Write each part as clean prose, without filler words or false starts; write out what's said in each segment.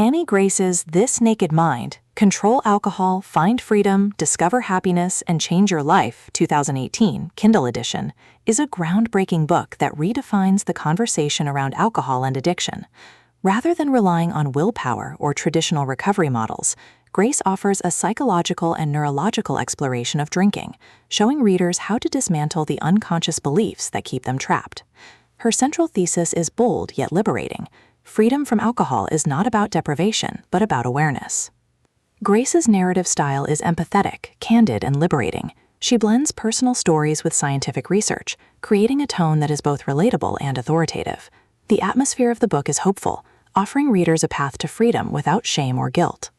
Annie Grace's This Naked Mind, Control Alcohol, Find Freedom, Discover Happiness, and Change Your Life, 2018, Kindle edition, is a groundbreaking book that redefines the conversation around alcohol and addiction. Rather than relying on willpower or traditional recovery models, Grace offers a psychological and neurological exploration of drinking, showing readers how to dismantle the unconscious beliefs that keep them trapped. Her central thesis is bold yet liberating. Freedom from alcohol is not about deprivation, but about awareness. Grace's narrative style is empathetic, candid, and liberating. She blends personal stories with scientific research, creating a tone that is both relatable and authoritative. The atmosphere of the book is hopeful, offering readers a path to freedom without shame or guilt.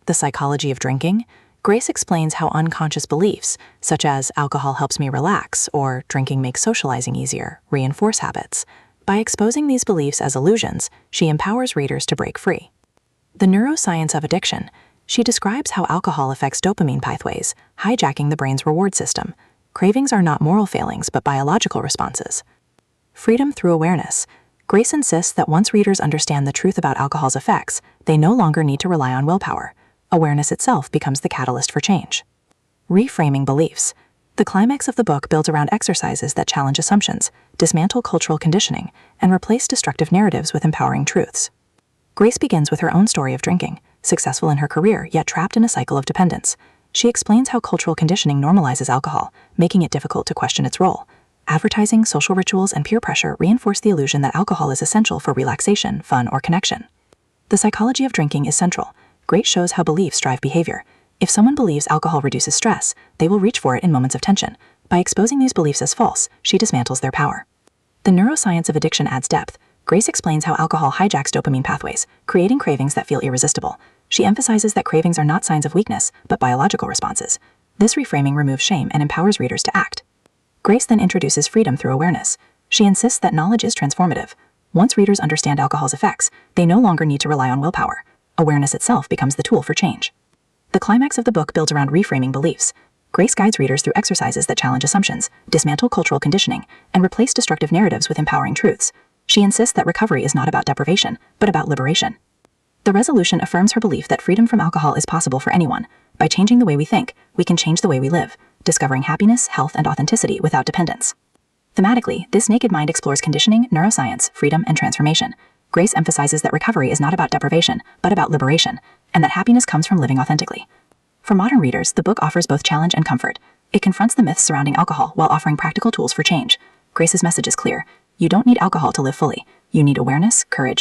The psychology of drinking? Grace explains how unconscious beliefs, such as alcohol helps me relax or drinking makes socializing easier, reinforce habits. By exposing these beliefs as illusions, she empowers readers to break free. The neuroscience of addiction. She describes how alcohol affects dopamine pathways, hijacking the brain's reward system. Cravings are not moral failings, but biological responses. Freedom through awareness. Grace insists that once readers understand the truth about alcohol's effects, they no longer need to rely on willpower. Awareness itself becomes the catalyst for change. Reframing beliefs. The climax of the book builds around exercises that challenge assumptions, dismantle cultural conditioning, and replace destructive narratives with empowering truths. Grace begins with her own story of drinking, successful in her career yet trapped in a cycle of dependence. She explains how cultural conditioning normalizes alcohol, making it difficult to question its role. Advertising, social rituals, and peer pressure reinforce the illusion that alcohol is essential for relaxation, fun, or connection. The psychology of drinking is central. Grace shows how beliefs drive behavior. If someone believes alcohol reduces stress, they will reach for it in moments of tension. By exposing these beliefs as false, she dismantles their power. The neuroscience of addiction adds depth. Grace explains how alcohol hijacks dopamine pathways, creating cravings that feel irresistible. She emphasizes that cravings are not signs of weakness, but biological responses. This reframing removes shame and empowers readers to act. Grace then introduces freedom through awareness. She insists that knowledge is transformative. Once readers understand alcohol's effects, they no longer need to rely on willpower. Awareness itself becomes the tool for change. The climax of the book builds around reframing beliefs. Grace guides readers through exercises that challenge assumptions, dismantle cultural conditioning, and replace destructive narratives with empowering truths. She insists that recovery is not about deprivation, but about liberation. The resolution affirms her belief that freedom from alcohol is possible for anyone. By changing the way we think, we can change the way we live, discovering happiness, health, and authenticity without dependence. Thematically, This Naked Mind explores conditioning, neuroscience, freedom, and transformation. Grace emphasizes that recovery is not about deprivation, but about liberation, and that happiness comes from living authentically. For modern readers, the book offers both challenge and comfort. It confronts the myths surrounding alcohol while offering practical tools for change. Grace's message is clear. You don't need alcohol to live fully. You need awareness, courage,